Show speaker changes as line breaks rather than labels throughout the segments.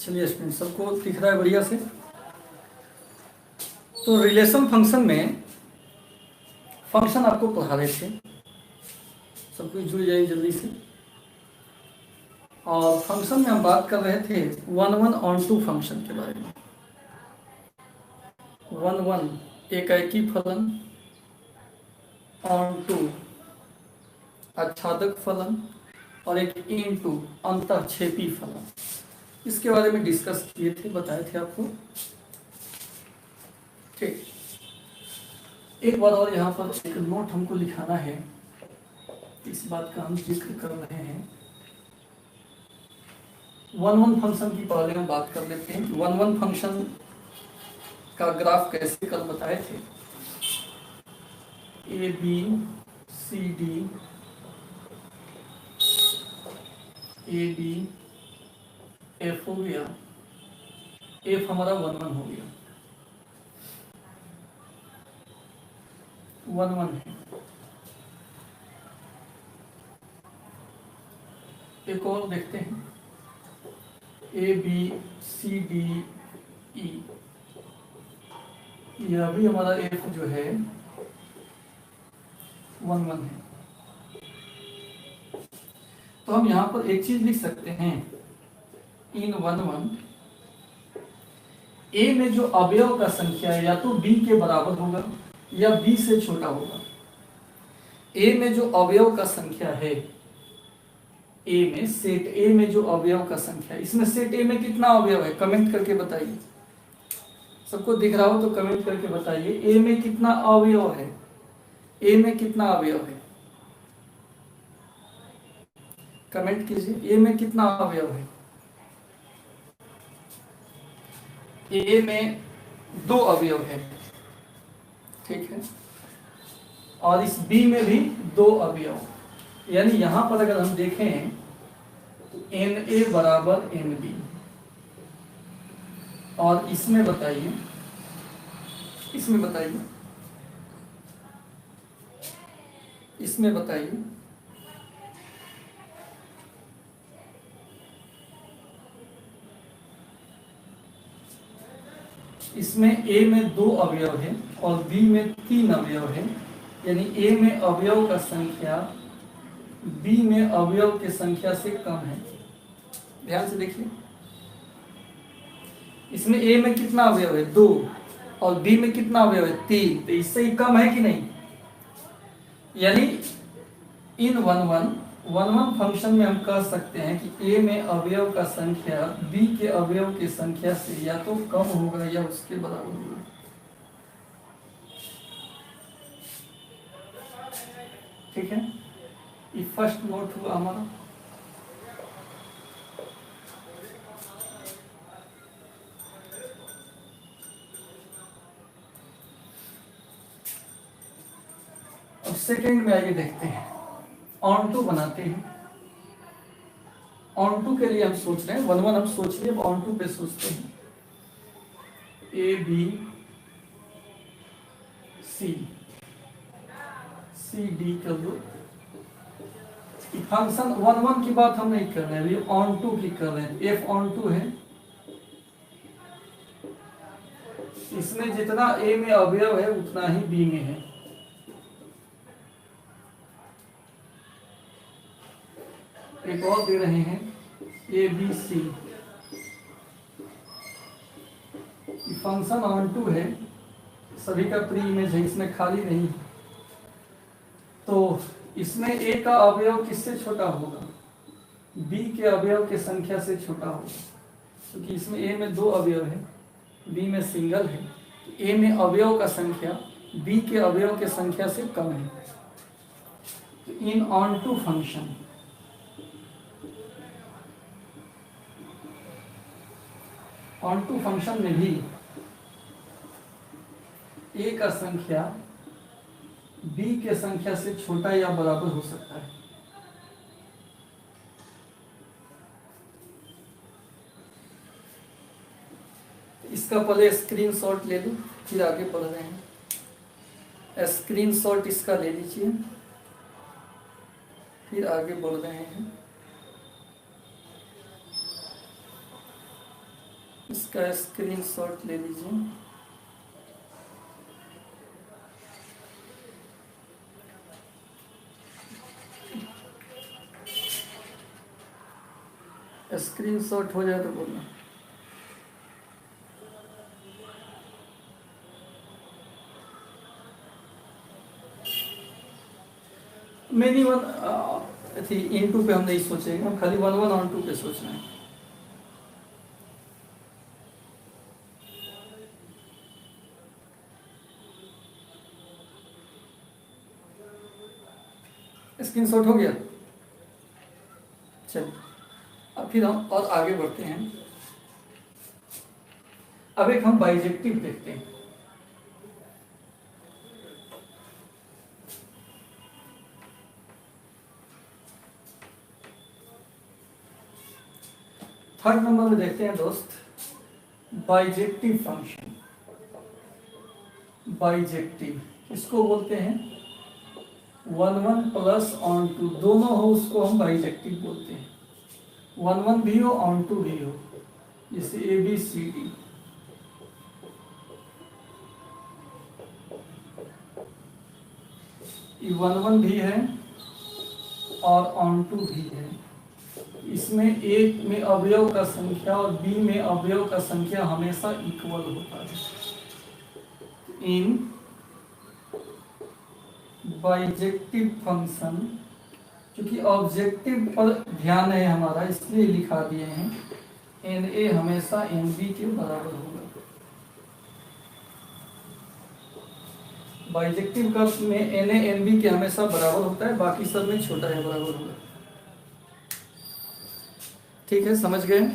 चलिए स्टूडेंट, सबको दिख रहा है बढ़िया से। तो रिलेशन फंक्शन में फंक्शन आपको पढ़ा रहे थे, सब कुछ जुड़ जाइए जल्दी से। और फंक्शन में हम बात कर रहे थे 1 1 ऑन 2 फंक्शन के बारे में। 1 1 एकाएकी फलन, ऑन 2 आच्छादक फलन, और एक इन 2 अंतःक्षेपी फलन। इसके बारे में डिस्कस किए थे, बताए थे आपको। ठीक, एक बार और यहाँ पर एक नोट हमको लिखाना है, इस बात का हम जिक्र कर रहे हैं। 1 1 फंक्शन की पहले हम बात कर लेते हैं। 1 1 फंक्शन का ग्राफ कैसे कल बताए थे। A B C D, A B F हो गया, एफ हमारा 1 1 हो गया, 1 1 है। एक और देखते हैं, A B C D E, यह भी हमारा एफ जो है 1 1 है। तो हम यहाँ पर एक चीज लिख सकते हैं, इन 1 1 ए में जो अवयव का संख्या है या तो बी के बराबर होगा या बी से छोटा होगा। ए में जो अवयव का संख्या है, ए में सेट ए में जो अवयव का संख्या है, इसमें सेट ए में कितना अवयव है कमेंट करके बताइए। सबको दिख रहा हो तो कमेंट करके बताइए, ए में कितना अवयव है, ए में कितना अवयव है, कमेंट कीजिए। ए में कितना अवयव है, ए में 2 अवयव है, ठीक है। और इस बी में भी 2 अवयव, यानी यहां पर अगर हम देखें तो एन ए बराबर एन बी। और इसमें बताइए, इसमें बताइए, इसमें बताइए, इसमें ए में 2 अवयव है और बी में 3 अवयव है, यानी ए में अवयव का संख्या बी में अवयव की संख्या से कम है। ध्यान से देखिए, इसमें ए में कितना अवयव है 2 और बी में कितना अवयव है 3, तो इससे ही कम है कि नहीं। यानी इन 1 1 फंक्शन में हम कह सकते हैं कि ए में अवयव का संख्या बी के अवयव की संख्या से या तो कम होगा या उसके बराबर होगा। ठीक है, ये फर्स्ट नोट हुआ हमारा। अब सेकेंड में आगे देखते हैं, ऑन 2 बनाते हैं। ऑन 2 के लिए हम सोच रहे हैं, 1 1 हम सोच लिए, अब ऑन 2 पे सोचते हैं। A B C, C D कर लो। फंक्शन 1 1 की बात हम नहीं कर रहे हैं, अभी ऑन 2 की कर रहे हैं। एफ ऑन 2 है, इसमें जितना ए में अवयव है उतना ही बी में है। एक और दे रहे हैं, A B C, function on 2 है, सभी का प्री इमेज है, इसमें खाली नहीं। तो इसमें ए का अवयव किससे छोटा होगा, बी के अवयव की संख्या से छोटा होगा, क्योंकि इसमें ए में 2 अवयव है, बी में सिंगल है। ए में अवयव का संख्या बी के अवयव की संख्या से कम है। तो in on 2 function, on 2 function में भी ए का संख्या बी के संख्या से छोटा या बराबर हो सकता है। इसका पहले स्क्रीनशॉट ले लो, फिर आगे बढ़ रहे हैं। स्क्रीनशॉट इसका ले लीजिए, फिर आगे बढ़ रहे हैं। इसका स्क्रीनशॉट ले लीजिए। स्क्रीनशॉट हो जाए तो बोलना। मेनी वन थी इन टू पे हम नहीं सोचेंगे, हम खाली वन वन ऑन टू पे सोच रहे हैं। स्क्रीनशॉट हो गया। चलिए अब फिर हम और आगे बढ़ते हैं। अब एक हम बाइजेक्टिव देखते हैं। थर्ड नंबर में देखते हैं दोस्त, बाइजेक्टिव फंक्शन। बाइजेक्टिव इसको बोलते हैं one one plus onto, दोनों हो उसको हम बाइजेक्टिव बोलते हैं। वन वन भी हो ऑन टू भी हो, जैसे A B C D. One one भी है और ऑन टू भी है। इसमें एक में अवयव का संख्या और बी में अवयव का संख्या हमेशा इक्वल होता है। इन बाइजेक्टिव फंक्शन, क्योंकि ऑब्जेक्टिव पर ध्यान है हमारा इसलिए लिखा दिए हैं, एन ए हमेशा एन बी के बराबर होगा। बाइजेक्टिव का में एन ए एन बी के हमेशा बराबर होता है, बाकी सब में छोटा है बराबर होगा। ठीक है, समझ गए।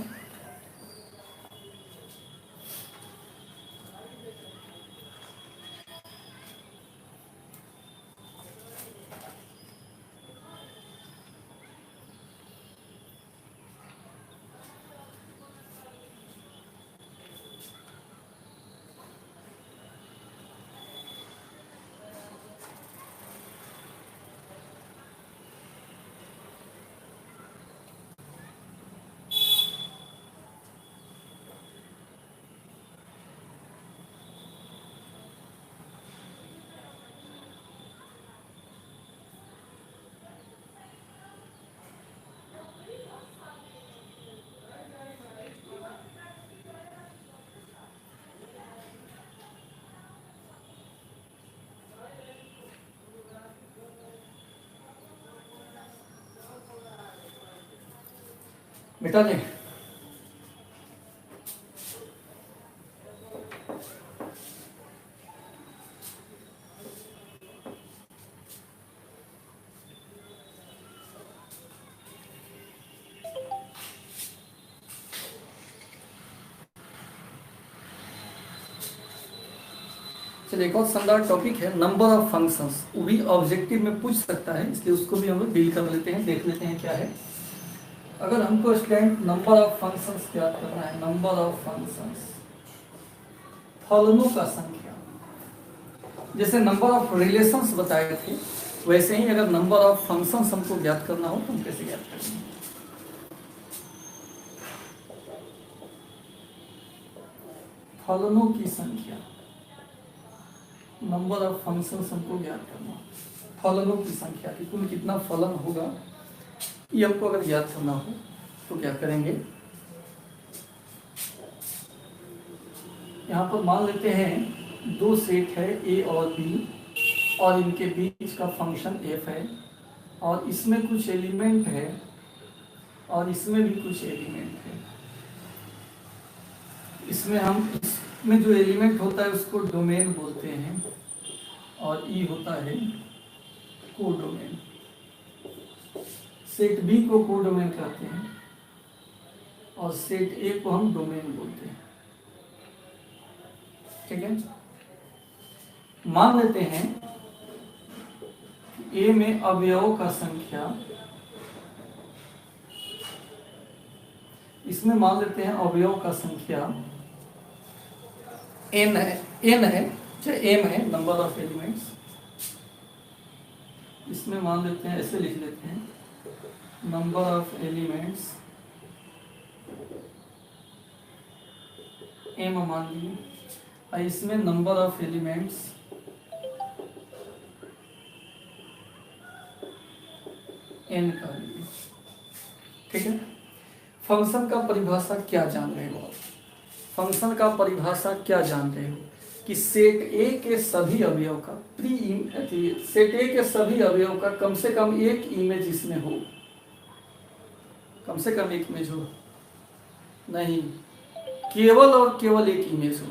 बेटा देख, चलिए एक और शानदार टॉपिक है नंबर ऑफ फंक्शंस। वो भी ऑब्जेक्टिव में पूछ सकता है, इसलिए उसको भी हम लोग डील कर लेते हैं, देख लेते हैं क्या है। अगर हमको स्टूडेंट नंबर ऑफ फंक्शंस याद करना है, नंबर ऑफ फंक्शंस, फलनों का संख्या, जैसे नंबर ऑफ रिलेशंस बताए थे, वैसे ही अगर नंबर ऑफ फंक्शंस हमको ज्ञात करना हो तो हम कैसे ज्ञात करेंगे। फलनों की संख्या, नंबर ऑफ फंक्शंस हमको ज्ञात करना, फलनों की संख्या कि कुल कितना फलन होगा, ये हमको अगर ज्ञात करना हो तो क्या करेंगे। यहाँ पर मान लेते हैं दो सेट है ए और बी, और इनके बीच का फंक्शन एफ है, और इसमें कुछ एलिमेंट है और इसमें भी कुछ एलिमेंट है। इसमें जो एलिमेंट होता है उसको डोमेन बोलते हैं, और ई होता है कोडोमेन। सेट बी को कोडोमेन कहते हैं और सेट ए को हम डोमेन बोलते हैं। ठीक है, मान लेते हैं ए में अवयवों का संख्या, इसमें मान लेते हैं अवयवों का संख्या n है चाहे m है, नंबर ऑफ एलिमेंट्स। इसमें मान लेते हैं, ऐसे लिख लेते हैं, नंबर ऑफ एलिमेंट्स m मान लिए और इसमें नंबर ऑफ एलिमेंट्स n कर लिए। ठीक है, फंक्शन का परिभाषा क्या जान रहे हो आप? फंक्शन का परिभाषा क्या जान रहे हो कि सेट ए के सभी अवयव का सेट ए के सभी अवयव का कम से कम एक इमेज इसमें हो। कम से कम एक इमेज हो नहीं, केवल और केवल एक इमेज हो।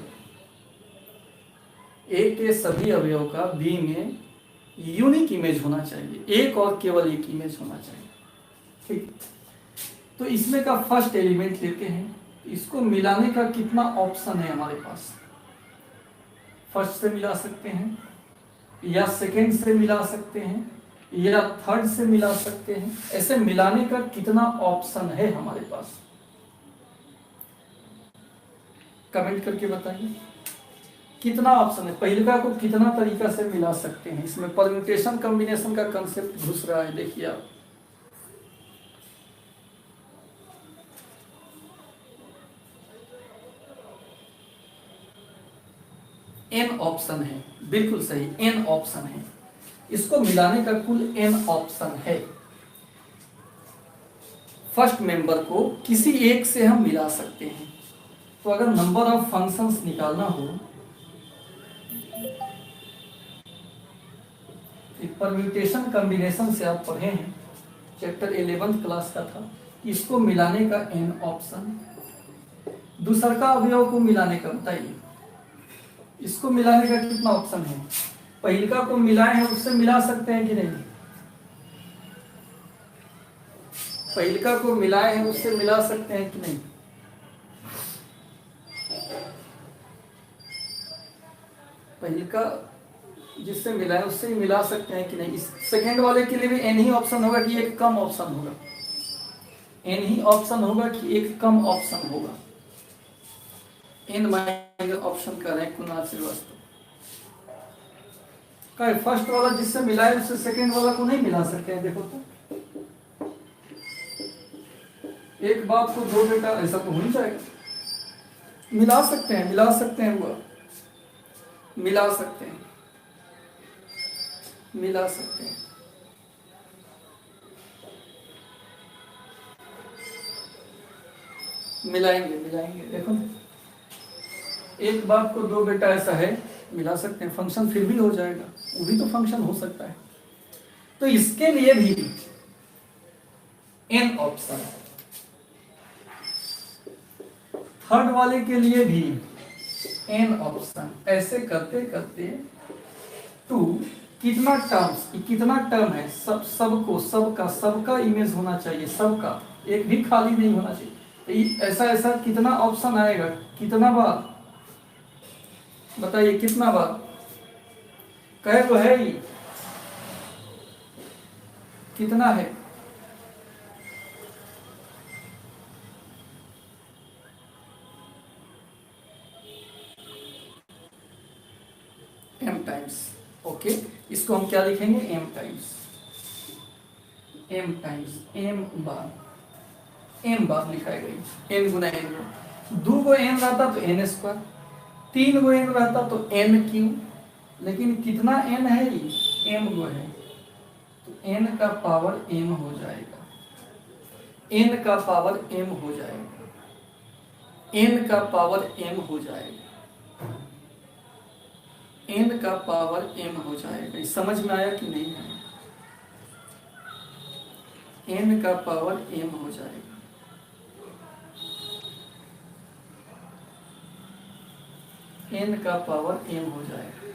ए के सभी अवयव का बी में यूनिक इमेज होना चाहिए, एक और केवल एक इमेज होना चाहिए। ठीक, तो इसमें का फर्स्ट एलिमेंट लेते हैं, इसको मिलाने का कितना ऑप्शन है हमारे पास? फर्स्ट से मिला सकते हैं या सेकेंड से मिला सकते हैं या थर्ड से मिला सकते हैं। ऐसे मिलाने का कितना ऑप्शन है हमारे पास? कमेंट करके बताइए कितना ऑप्शन है। पहला को कितना तरीका से मिला सकते हैं? इसमें परम्यूटेशन कॉम्बिनेशन का कंसेप्ट घुस रहा है, देखिए आप। n ऑप्शन है, बिल्कुल सही, n ऑप्शन है। इसको मिलाने का कुल n ऑप्शन है। फर्स्ट मेंबर को किसी एक से हम मिला सकते हैं। तो अगर नंबर ऑफ फंक्शंस निकालना हो, परम्यूटेशन कॉम्बिनेशन से आप पढ़े हैं, चैप्टर 11th क्लास का था। इसको मिलाने का n ऑप्शन, दूसरा का अवयव को मिलाने का बताइए, इसको मिलाने का कितना ऑप्शन है? पहिलका को मिलाए हैं उससे मिला सकते हैं कि नहीं? पहिलका को मिलाए हैं उससे मिला सकते हैं कि नहीं? पहिलका जिससे मिलाए उससे ही मिला सकते हैं कि नहीं? इस सेकेंड वाले के लिए भी एन ही ऑप्शन होगा कि एक कम ऑप्शन होगा? एन ही ऑप्शन होगा कि एक कम ऑप्शन होगा? एन माइनस ऑप्शन कर रहे हैं कुणाल श्रीवास्तव। फर्स्ट वाला जिससे मिलाए उससे सेकेंड वाला को नहीं मिला सकते हैं। देखो तो एक बाप को दो बेटा, ऐसा तो हो नहीं जाएगा। मिला सकते हैं, मिला सकते हैं, वो मिला सकते हैं, मिला सकते हैं। मिलाएंगे मिलाएंगे। देखो एक बाप को दो बेटा ऐसा है, मिला सकते हैं, फंक्शन फिर भी हो जाएगा, वो भी तो फंक्शन हो सकता है। तो इसके लिए भी n ऑप्शन, थर्ड वाले के लिए भी n ऑप्शन। ऐसे करते करते टू कितना टर्म्स, कितना टर्म है? सबको सबका इमेज होना चाहिए, सबका, एक भी खाली नहीं होना चाहिए। ऐसा ऐसा कितना ऑप्शन आएगा? कितना बार बताइए, कितना बार? कहे तो है ही, कितना है? m times. ओके, इसको हम क्या लिखेंगे? m टाइम्स, m बार, m बार लिखाई गई, n गुना n। दो को n रहता तो n स्क्वायर, तीन गो n रहता तो n क्यू, लेकिन कितना n है? m गो है, तो n का पावर m हो जाएगा, n का पावर m हो जाएगा, n का पावर m हो जाएगा, n का पावर m हो जाएगा। समझ में आया कि नहीं है? n का पावर m हो जाएगा, n का पावर m हो जाएगा।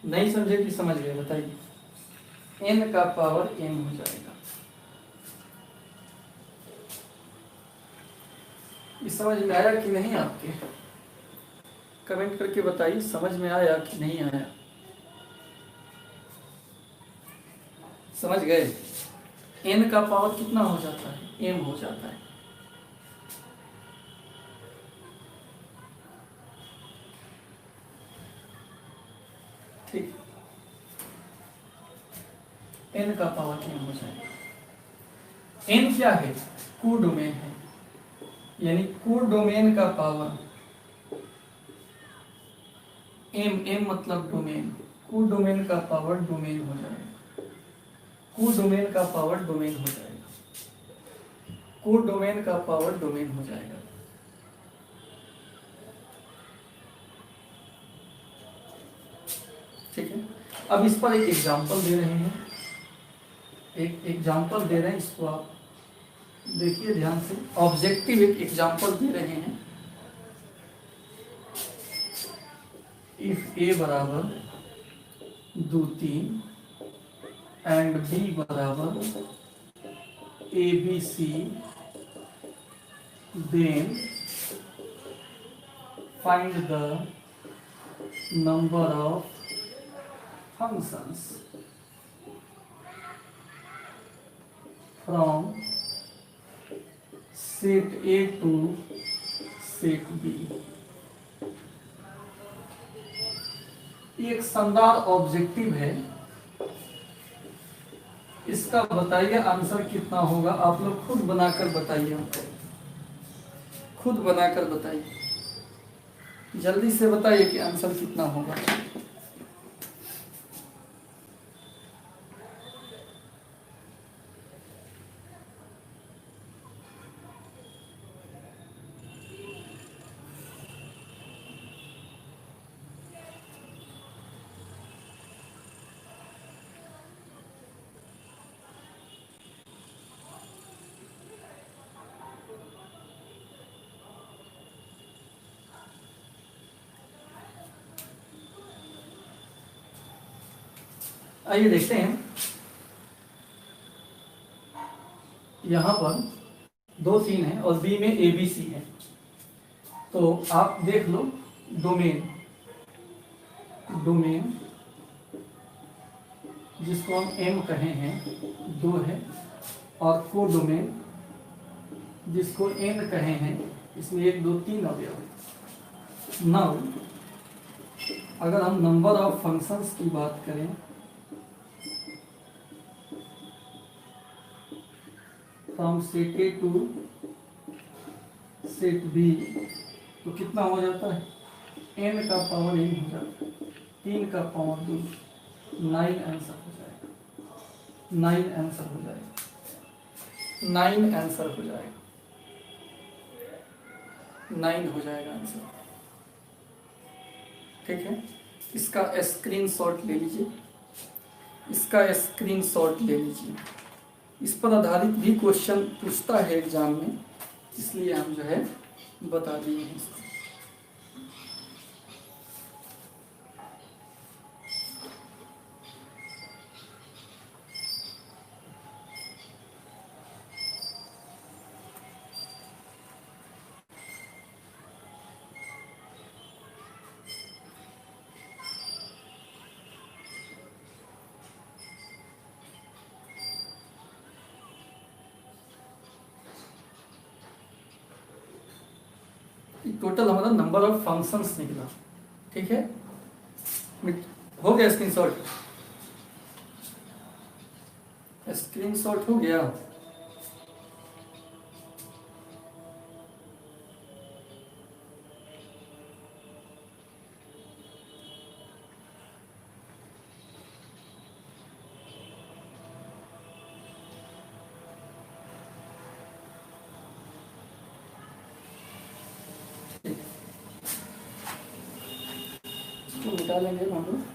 नहीं समझे कि समझ गए? बताइए, n का पावर m हो जाएगा। ये समझ में आया कि नहीं आपके? कमेंट करके बताइए, समझ में आया कि नहीं आया? समझ गए? n का पावर कितना हो जाता है? m हो जाता है। ठीक, n का पावर m हो जाएगा। n क्या है? कोडोमेन है। यानी कोडोमेन का पावर, एम मतलब डोमेन, कोडोमेन का पावर डोमेन हो जाएगा, कोडोमेन का पावर डोमेन हो जाएगा, कोडोमेन का पावर डोमेन हो जाएगा। ठीक है, अब इस पर एक एग्जांपल दे रहे हैं, एक एग्जांपल दे रहे हैं, इसको आप देखिए ध्यान से। ऑब्जेक्टिव एक एग्जांपल दे रहे हैं। इफ ए बराबर 2 3 एंड बी बराबर ABC, then find the number of functions from set A to set B। ये एक शानदार ऑब्जेक्टिव है, इसका बताइए आंसर कितना होगा। आप लोग खुद बनाकर बताइए, खुद बनाकर बताइए, जल्दी से बताइए कि आंसर कितना होगा। आइए देखते हैं, यहां पर 2 3 है और बी में ABC है, तो आप देख लो डोमेन, डोमेन जिसको हम M कहे हैं 2 है, और कोडोमेन जिसको N कहे हैं, इसमें 1 2 3 अवयव है। नाउ अगर हम नंबर ऑफ फंक्शंस की बात करें, from set A to set B, तो कितना हो जाता है, n का पावर n हो जाता है, 3 का पावर 2, 9 आंसर हो जाएगा, 9 आंसर हो जाएगा, 9 आंसर हो जाएगा, 9 हो जाएगा आंसर। ठीक है, इसका स्क्रीनशॉट ले लीजिए, इसका स्क्रीनशॉट ले लीजिए। इस पर आधारित भी क्वेश्चन पूछता है एग्जाम में, इसलिए हम जो है बता दिए हैं इसको। टोटल हमारा नंबर ऑफ फंक्शंस निकला। ठीक है, हो गया स्क्रीनशॉट, स्क्रीनशॉट हो गया। इसको मिटा लेंगे हम लोग।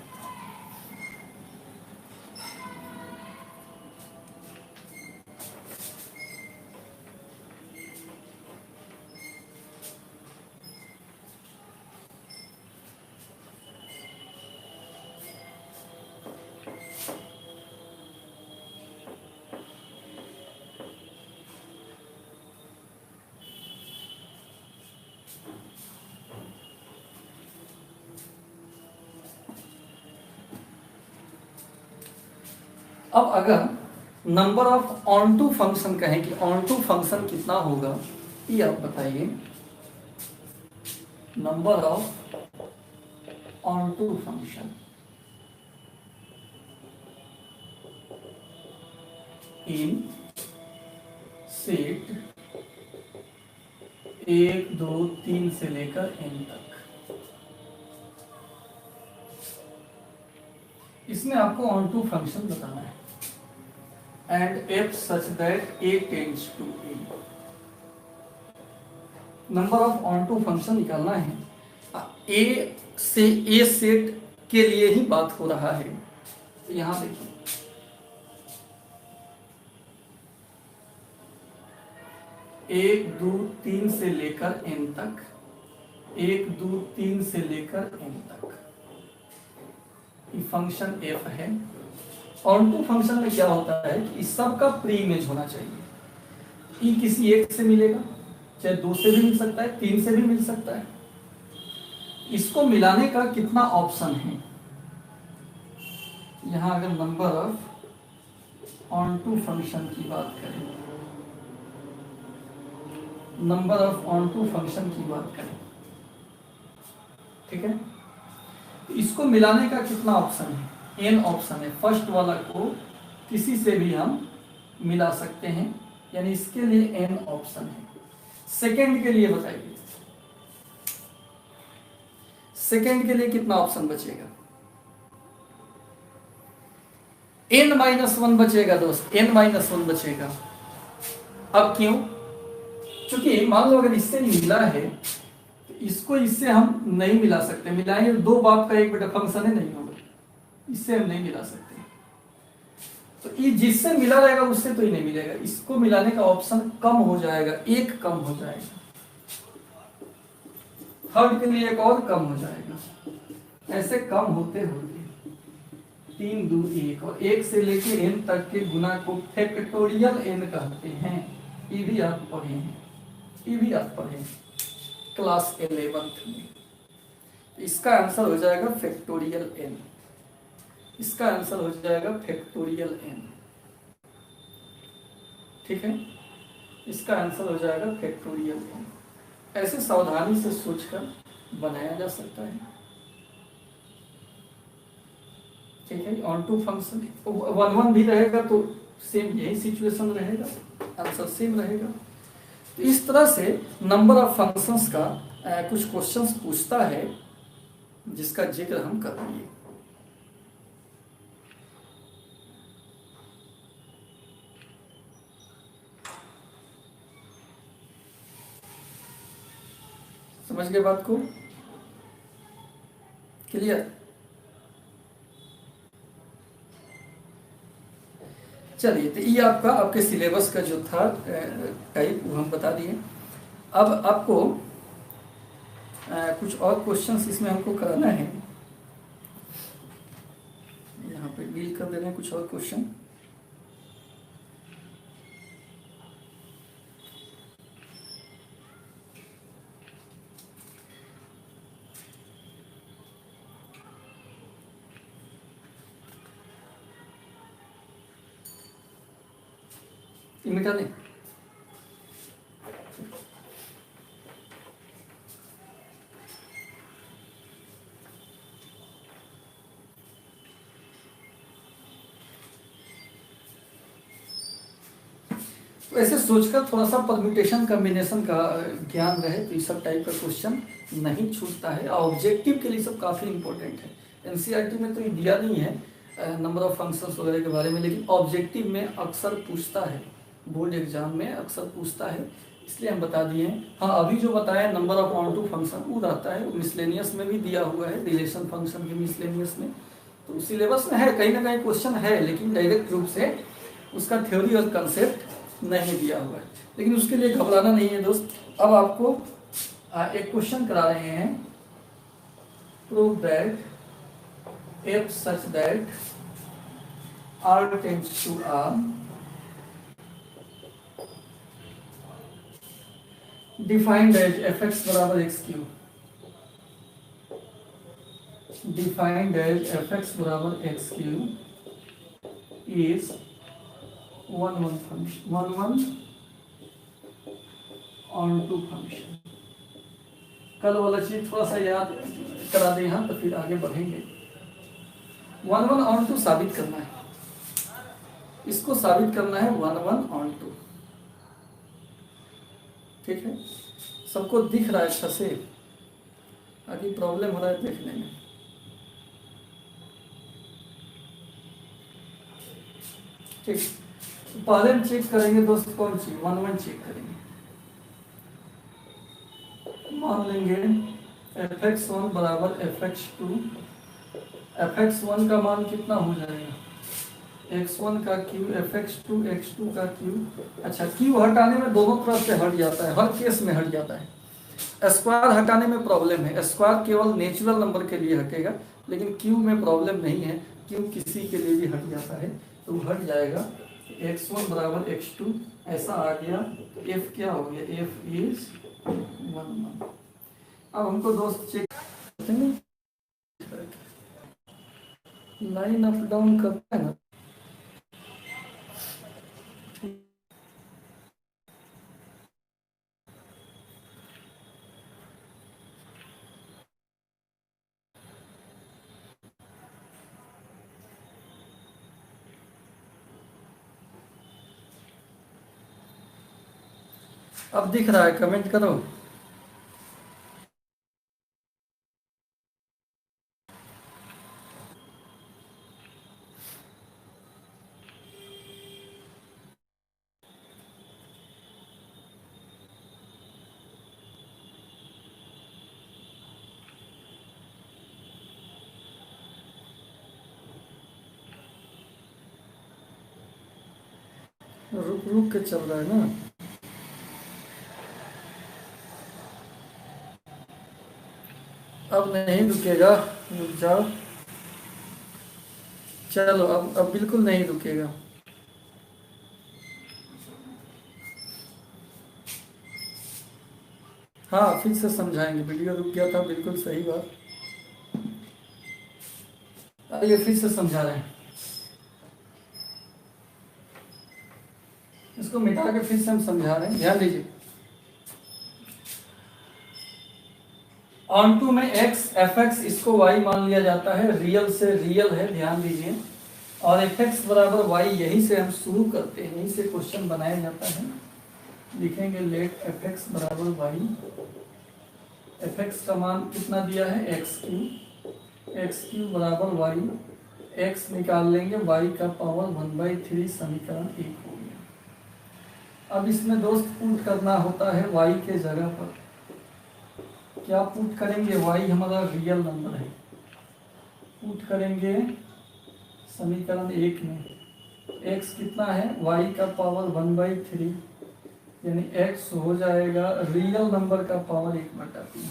अब अगर number of onto function कहें कि ऑन टू फंक्शन कितना होगा, ये आप बताइए। Number of onto function in set 1 2 3 से लेकर n तक। इसमें आपको ऑन टू फंक्शन बताना है and f such that a tends to a। Number of onto function निकालना है। a से a सेट के लिए ही बात हो रहा है। यहां देखिए, 1 2 3 से लेकर n तक, 1 2 3 से लेकर n तक ये फंक्शन f है। ऑन टू फंक्शन में क्या होता है कि इस सब का प्री इमेज होना चाहिए। ई किसी एक से मिलेगा, चाहे 2 से भी मिल सकता है, 3 से भी मिल सकता है। इसको मिलाने का कितना ऑप्शन है, यहां अगर number of onto function की बात करें, number of onto function की बात करें, ठीक है, तो इसको मिलाने का कितना ऑप्शन है, n ऑप्शन है। फर्स्ट वाला को किसी से भी हम मिला सकते हैं, यानी इसके लिए n ऑप्शन है। सेकंड के लिए बताइए, सेकंड के लिए कितना ऑप्शन बचेगा, n-1 बचेगा दोस्त, n-1 बचेगा। अब क्यों? चूंकि मान लो अगर इससे नहीं मिला है तो इसको इससे हम नहीं मिला सकते। मिलाएंगे तो 2 बाप का 1 बेटा फंक्शन है, नहीं होगा, इससे हम नहीं मिला सकते। तो ये जिससे मिला रहेगा उससे तो ही नहीं मिलेगा, इसको मिलाने का ऑप्शन कम हो जाएगा, 1 कम हो जाएगा। थर्ड के लिए 1 और कम हो जाएगा, ऐसे कम होते होते 3 2 1 और 1 से लेके n तक के गुना को फैक्टोरियल n कहते हैं। ये भी आप पढ़े हैं, ये भी आप पढ़े क्लास 11th में। इसका आंसर हो जाएगा फैक्टोरियल n, इसका आंसर हो जाएगा फैक्टोरियल n, ठीक है, इसका आंसर हो जाएगा फैक्टोरियल n। ऐसे सावधानी से सोचकर बनाया जा सकता है, ठीक है। ऑन टू फंक्शन 1 1 भी रहेगा तो सेम यही सिचुएशन रहेगा, आंसर सेम रहेगा। तो इस तरह से नंबर ऑफ फंक्शंस का कुछ क्वेश्चंस पूछता है जिसका जिक्र हम करेंगे। समझ गए बात को? क्लियर? चलिए, तो ये आपका आपके सिलेबस का जो था टाइप वो हम बता दिए। अब आपको कुछ और क्वेश्चंस इसमें हमको कराना है, यहाँ पे डील कर दे रहे हैं कुछ और क्वेश्चन। मिटा दें, तो ऐसे सोचकर थोड़ा सा परम्यूटेशन कॉम्बिनेशन का ज्ञान रहे तो इस सब टाइप का क्वेश्चन नहीं छूटता है। ऑब्जेक्टिव के लिए सब काफ़ी इंपॉर्टेंट है। एनसीईआरटी में तो ये दिया नहीं है नंबर ऑफ फंक्शंस वगैरह के बारे में, लेकिन ऑब्जेक्टिव में अक्सर पूछता है, बोर्ड एग्जाम में अक्सर पूछता है, इसलिए हम बता दिए हैं। हाँ, अभी जो बताया number of onto function वो रहता है, मिसलेनियस में भी दिया हुआ है, रिलेशन फंक्शन के मिसलेनियस में, तो सिलेबस में है, कहीं ना कहीं क्वेश्चन है, लेकिन डायरेक्ट रूप से उसका थ्योरी और कंसेप्ट नहीं दिया हुआ है। लेकिन उसके लिए घबराना नहीं है दोस्त। अब आपको एक क्वेश्चन करा रहे हैं, prove that f such that R tends to R defined as f x बराबर x cube, defined as f x बराबर x cube is 1 1 function 1 1 onto function. कल वाला चीज थोड़ा सा याद करा दे यहाँ, तो फिर आगे बढ़ेंगे। 1 1 ऑन टू साबित करना है, इसको साबित करना है 1 1 ऑन टू, ठीक है। सबको दिख रहा है अच्छा से? आगे प्रॉब्लम हो रहा है देखने में। ठीक, पहले हम चेक करेंगे दोस्त कौन सी 1 1 चेक करेंगे। मान लेंगे fx1 बराबर fx2। fx1 का मान कितना हो जाएगा? x1 का क्यू, fx2 x2 का क्यू। अच्छा, क्यू हटाने में दोनों तरफ से हट जाता है, हर केस में हट जाता है। स्क्वायर हटाने में प्रॉब्लम है, स्क्वायर केवल नेचुरल नंबर के लिए हटेगा, लेकिन क्यू में प्रॉब्लम नहीं है, क्यू किसी के लिए भी हट जाता है, तो हट जाएगा। x1 बराबर x2 ऐसा आ गया, तो f क्या हो गया? f is 1 1। अब हमको दोस्त चेक करते हैं, लाइन अप डाउन करते हैं ना। अब दिख रहा है? कमेंट करो। रुक रुक के चल रहा है ना। अब नहीं रुकेगा, रुक जाओ। चलो अब बिल्कुल नहीं रुकेगा। हाँ, फिर से समझाएंगे, वीडियो रुक गया था, बिल्कुल सही बात। ये फिर से समझा रहे हैं, इसको मिटा के फिर से हम समझा रहे हैं, ध्यान दीजिए। ऑन टू में x fx इसको y मान लिया जाता है, रियल से रियल है, ध्यान दीजिए। और fx बराबर y, यहीं से हम शुरू करते हैं, यहीं से क्वेश्चन बनाया जाता है। लिखेंगे लेट fx बराबर y, fx का मान कितना दिया है? x क्यू बराबर y, x निकाल लेंगे, y का पावर 1/3 समीकरण 1 हो गया। अब इसमें दोस्त पुट करना होता है y के जगह पर। क्या पुट करेंगे? y हमारा रियल नंबर है, पुट करेंगे समीकरण 1 में। x कितना है? y का पावर 1/3, यानी x हो जाएगा रियल नंबर का पावर 1/3।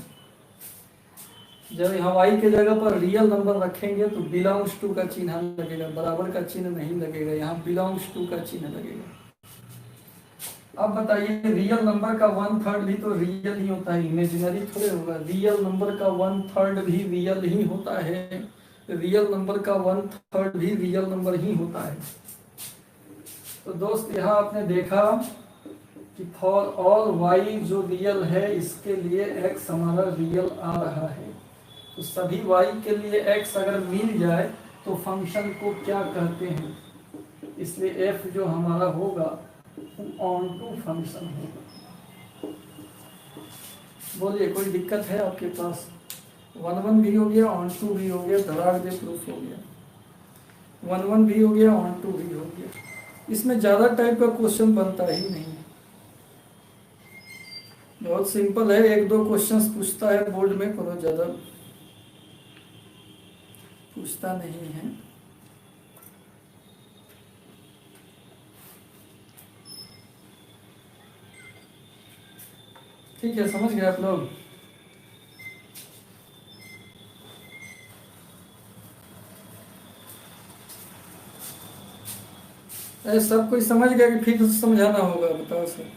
जब यहाँ y के जगह पर रियल नंबर रखेंगे तो बिलोंग्स टू का चिन्ह लगेगा, बराबर का चिन्ह नहीं लगेगा, यहाँ बिलोंग्स टू का चिन्ह लगेगा। अब बताइए, रियल नंबर का 1/3 भी तो रियल ही होता है, इमेजिनरी थोड़े होगा। रियल नंबर का 1/3 भी रियल ही होता है, रियल नंबर का 1/3 भी रियल नंबर ही होता है। तो दोस्त यहाँ आपने देखा कि फॉर ऑल y जो रियल है, इसके लिए x हमारा रियल आ रहा है। तो सभी y के लिए x अगर मिल जाए तो फंक्शन को क्या कहते हैं? इसलिए f जो हमारा होगा ऑन टू फंक्शन होगा। बोलिए, कोई दिक्कत है आपके पास? 1 1 भी हो गया, ऑन टू भी हो गया, धड़ाक दे प्रूफ हो गया। 1 1 भी हो गया, ऑन टू भी हो गया। इसमें ज़्यादा टाइप का क्वेश्चन बनता ही नहीं है, बहुत सिंपल है। 1 2 क्वेश्चंस पूछता है बोर्ड में, कोनो ज़्यादा पूछता नहीं है। ठीक है, समझ गए आप लोग? सब कोई समझ गया कि फिर समझाना होगा? बताओ सर।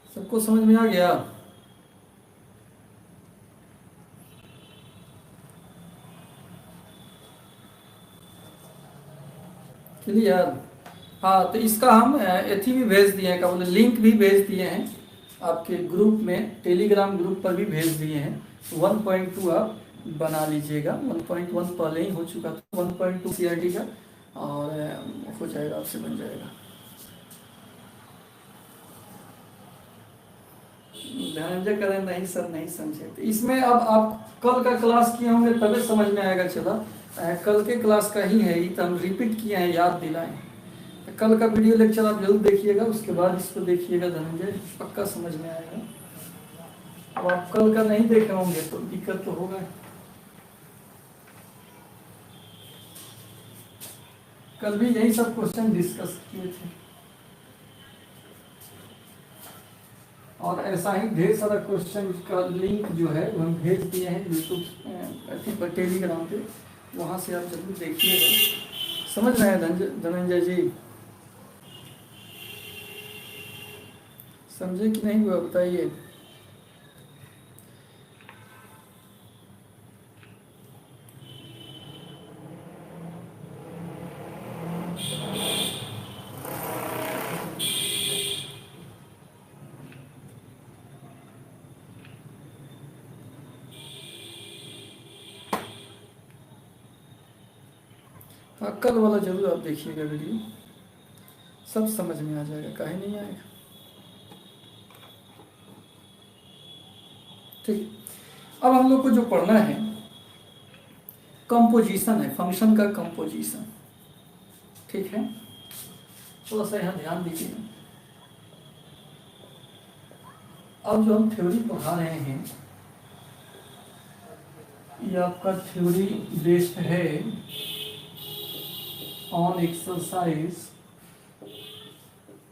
सबको समझ में आ गया? क्लियर? हाँ, तो इसका हम एथी भी भेज दिए हैं, क्या बोले, लिंक भी भेज दिए हैं। आपके ग्रुप में, टेलीग्राम ग्रुप पर भी भेज दिए हैं। 1.2 आप बना लीजिएगा। 1.1 पहले ही हो चुका था, 1.2 CRT का, और हो जाएगा, आपसे बन जाएगा। धनंजय करें नहीं सर नहीं समझे, तो इसमें अब आप कल का क्लास किए होंगे तभी समझ में आएगा। चला कल के क्लास का ही है, ये तो हम रिपीट किए हैं, याद दिलाएं। कल का वीडियो लेक्चर आप जरूर देखिएगा, उसके बाद इसको देखिएगा धनंजय, पक्का समझ में आएगा। अब आप कल का नहीं देखे होंगे तो दिक्कत तो होगा। कल भी यही सब क्वेश्चन डिस्कस किए थे, और ऐसा ही ढेर सारा क्वेश्चन का लिंक जो है वो हम भेज दिए हैं यूट्यूब पर, टेलीग्राम पे, वहाँ से आप जरूर देखिएगा। समझ रहे हैं धनंजय जी? समझे कि नहीं हुआ बताइए। हाँ, कल वाला जरूर आप देखिएगा वीडियो, सब समझ में आ जाएगा, काहे नहीं आएगा। ठीक, अब हम लोग को जो पढ़ना है कंपोजिशन है, फंक्शन का कंपोजिशन। ठीक है, थोड़ा सा यहाँ ध्यान दीजिए। अब जो हम थ्योरी पढ़ा रहे हैं, ये आपका थ्योरी बेस्ड है ऑन एक्सरसाइज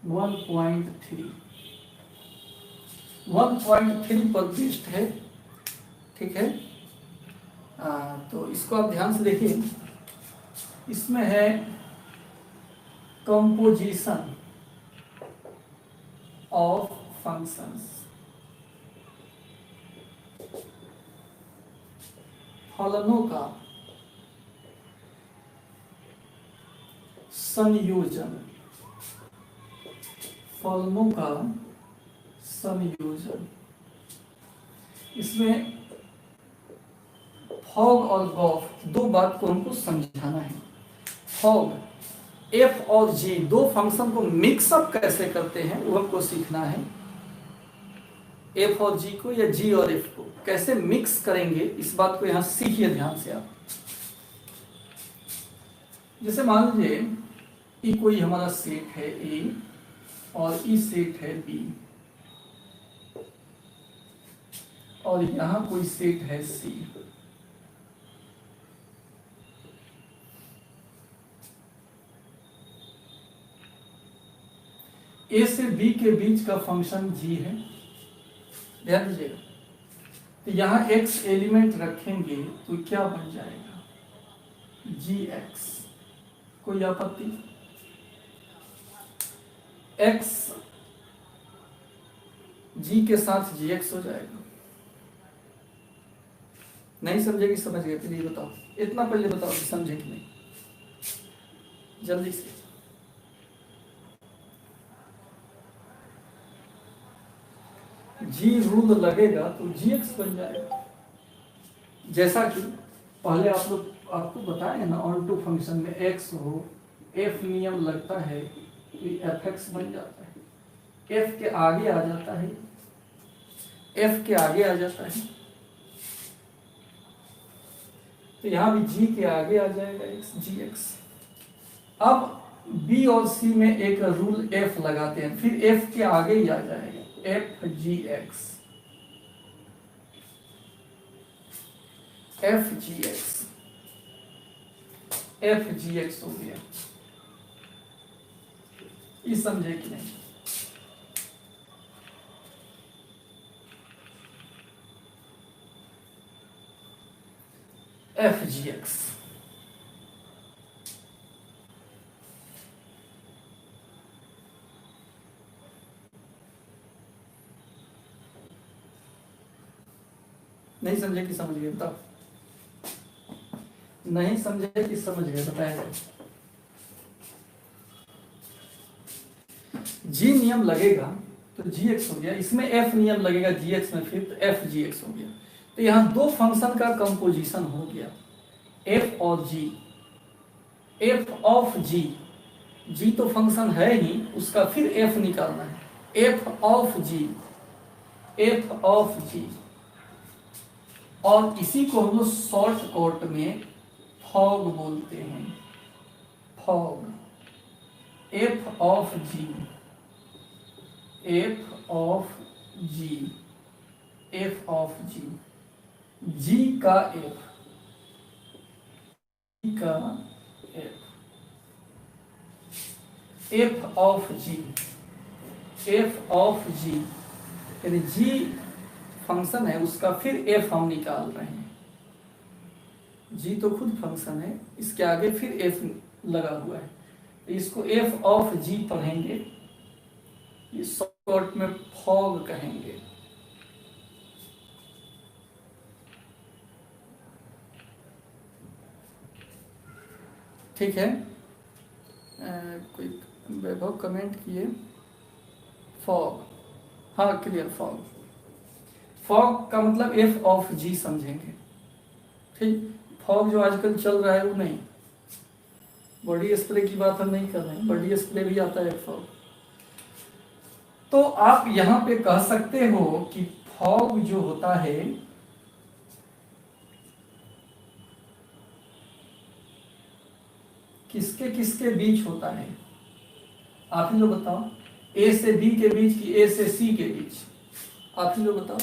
1.3 पर बेस्ड है। ठीक है, तो इसको आप ध्यान से देखिए। इसमें है कंपोजिशन ऑफ फंक्शंस, फलनों का संयोजन, फलनों का संयोजन। इसमें फॉग और गॉफ दो बात को हमको समझाना है। फॉग, एफ और जी दो फंक्शन को मिक्सअप कैसे करते हैं वो हमको सीखना है। एफ और जी को या जी और एफ को कैसे मिक्स करेंगे, इस बात को यहां सीखिए ध्यान से आप। जैसे मान लीजिए ये कोई हमारा सेट है ए और ई सेट है बी, और यहां कोई सेट है सी। ए से बी के बीच का फंक्शन जी है, ध्यान दीजिएगा। तो यहां एक्स एलिमेंट रखेंगे तो क्या बन जाएगा, जी एक्स। कोई आपत्ति? एक्स जी के साथ जी एक्स हो जाएगा। नहीं समझे कि समझ गए? फिर ये बताओ, इतना पहले बताओ कि समझे कि नहीं, जल्दी से। जी रूल लगेगा तो जी एक्स बन जाएगा। जैसा कि पहले आपको बताए ना, ऑन टू फंक्शन में एक्स हो, एफ नियम लगता है तो एफ एक्स बन जाता है। एफ के आगे आ जाता है, एफ के आगे आ जाता है, तो यहां भी जी के आगे आ जाएगा एक्स, जी एक्स। अब बी और सी में एक रूल एफ लगाते हैं, फिर एफ के आगे ही आ जाएगा, F G X, F G X, F G x हो गया। ये समझे कि नहीं? F G x. नहीं समझे कि समझ गए बताओ? नहीं समझे कि समझ गए बताएगा? जी नियम लगेगा तो gx हो गया, इसमें f नियम लगेगा gx में, फिर तो f gx हो गया। तो यहाँ दो फंक्शन का कंपोजिशन हो गया, f और g। f of g, g तो फंक्शन है ही, उसका फिर f निकालना है, f of g, f of g। और इसी को हम लोग शॉर्ट कट में फॉग बोलते हैं, fog. f of g, f of g, f of g, g का f, g का f, f of g, f of g, यानी g फंक्शन है, उसका फिर f हम निकाल रहे हैं। g तो खुद फंक्शन है, इसके आगे फिर f लगा हुआ है, तो इसको f ऑफ g पढ़ेंगे, ये शॉर्ट में फॉग कहेंगे। ठीक है, कोई वैभव कमेंट किए, फॉग, हाँ क्लियर, फॉग। फॉग का मतलब f ऑफ g समझेंगे, ठीक। फॉग जो आजकल चल रहा है वो नहीं, बॉडी स्प्रे की बात हम नहीं कर रहे हैं, बॉडी स्प्रे भी आता है फॉग। तो आप यहाँ पे कह सकते हो कि फॉग जो होता है किसके किसके बीच होता है, आप ही लोग बताओ। ए से बी के बीच कि ए से सी के बीच, आप ही लोग बताओ।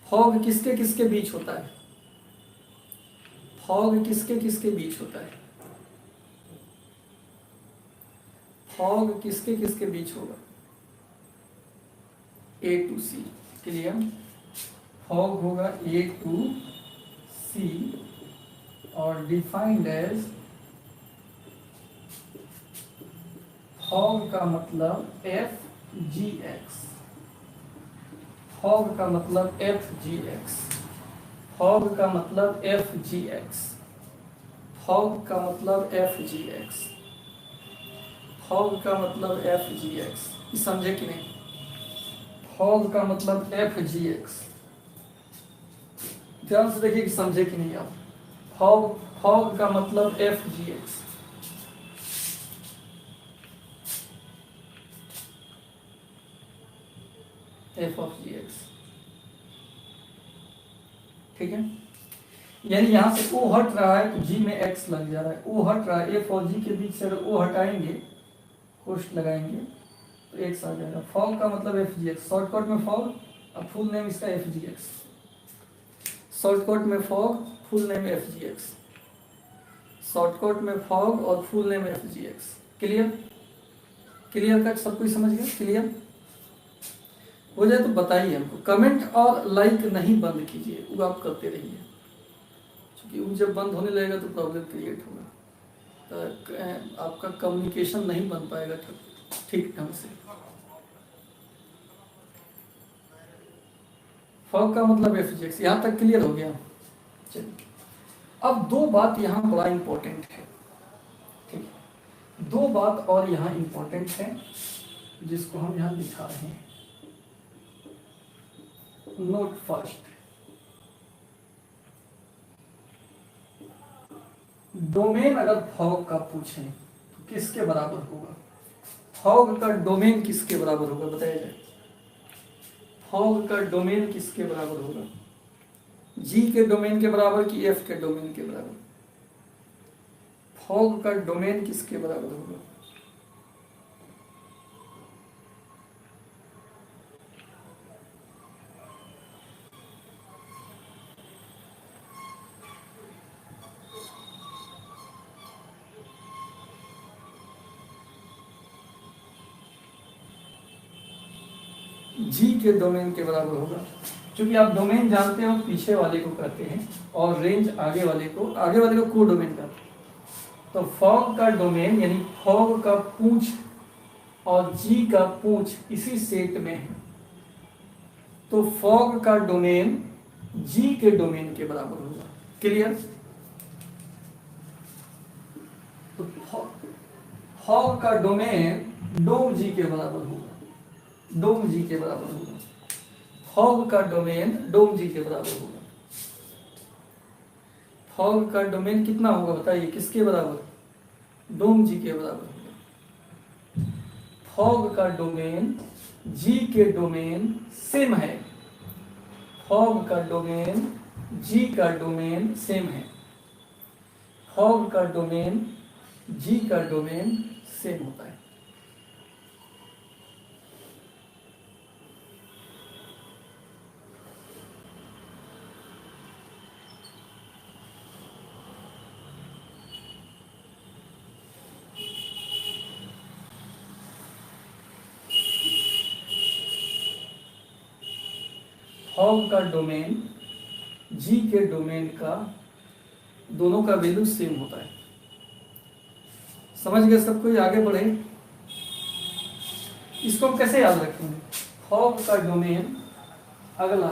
फॉग किसके किसके बीच होता है, फॉग किसके किसके बीच होता है, फॉग किसके किसके बीच होगा, ए टू सी। क्लियर, फॉग होगा ए टू सी और डिफाइंड एज, फॉग का मतलब एफ जी एक्स, फॉग का मतलब एफ जी एक्स, फॉग का मतलब एफ जी एक्स, फॉग का मतलब एफ जी एक्स, फॉग का मतलब एफ जी एक्स, समझे कि नहीं। फॉग का मतलब एफ जी एक्स, ध्यान से देखिए कि समझे कि नहीं आप। फॉग, फॉग का मतलब F G X, F of G X, ठीक है। यानी यहां से ओ हट रहा है तो जी में एक्स लग जा रहा है, ओ हट रहा है, एफ और जी के बीच से अगर ओ हटाएंगे, कोष्ट लगाएंगे तो एक्स आ जाएगा। फॉग का मतलब एफ जी एक्स, शॉर्टकट में फॉग, अब फुल नेम इसका एफ जी एक्स, शॉर्टकट में fog, full name F G x, shortcut में फॉग और full name F G x. Clear, clear cut, सब कुछ समझ गया, क्लियर हो जाए तो बताइए हमको। कमेंट और लाइक नहीं बंद कीजिए, वो आप करते रहिए, क्योंकि वो जब बंद होने लगेगा तो प्रॉब्लम क्रिएट होगा, तो आपका कम्युनिकेशन नहीं बन पाएगा ठीक ढंग से। फॉग का मतलब एफ, यहाँ तक क्लियर हो गया। चलिए, अब दो बात यहाँ बड़ा इंपॉर्टेंट है, ठीक है, दो बात और यहाँ इंपॉर्टेंट है जिसको हम यहाँ दिखा रहे हैं। नोट फर्स्ट, डोमेन अगर फॉग का पूछें तो किसके बराबर होगा, फॉग का डोमेन किसके बराबर होगा बताया जाए। फॉग का डोमेन किसके बराबर होगा, जी के डोमेन के बराबर कि एफ के डोमेन के बराबर। फॉग का डोमेन किसके बराबर होगा, जी के डोमेन के बराबर होगा। क्योंकि आप डोमेन जानते हो पीछे वाले को कहते हैं और रेंज आगे वाले को को डोमेन कहते हैं। तो फॉग का डोमेन यानी फॉग का पूंछ और जी का पूंछ इसी सेट में है, तो फॉग का डोमेन जी के डोमेन के बराबर होगा। क्लियर, तो फॉग का डोमेन डोम जी के बराबर होगा। डोम जी के बराबर होगा। फॉग का डोमेन डोम जी के बराबर होगा। फॉग का डोमेन कितना होगा बताइए, किसके बराबर? डोम जी के बराबर होगा। फॉग का डोमेन जी के डोमेन सेम है। फॉग का डोमेन जी का डोमेन सेम है। फॉग का डोमेन जी का डोमेन सेम होता है। फॉग का डोमेन जी के डोमेन का दोनों का वैल्यू सेम होता है। समझ गए सब कोई? आगे बढ़े। इसको हम कैसे याद रखेंगे? फॉग का डोमेन अगला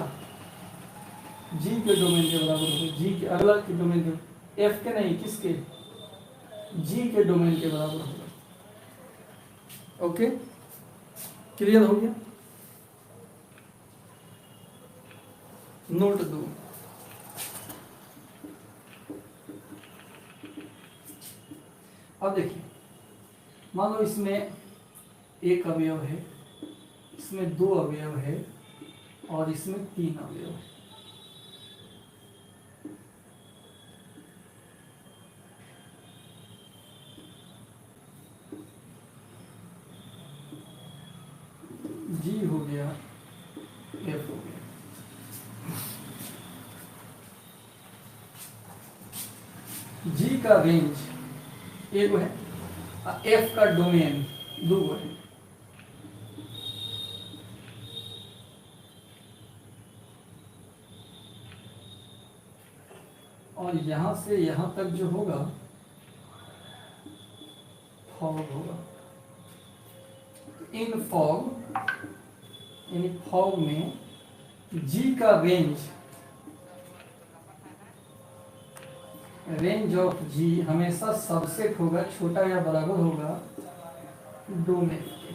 जी के डोमेन के बराबर होगा। जी के अगला के डोमेन के, एफ के नहीं, किसके? जी के डोमेन के बराबर होगा। ओके, क्लियर हो गया? नोट दो। अब देखिए, मान लो इसमें एक अवयव है, इसमें दो अवयव है और इसमें तीन अवयव है। जी हो गया, एफ हो गया। जी का रेंज एक है, एफ का डोमेन दो है। और यहां से यहां तक जो होगा फॉग होगा। इन फॉग यानी फॉग में जी का रेंज ऑफ जी हमेशा सबसेट होगा, छोटा या बराबर होगा डोमेन के।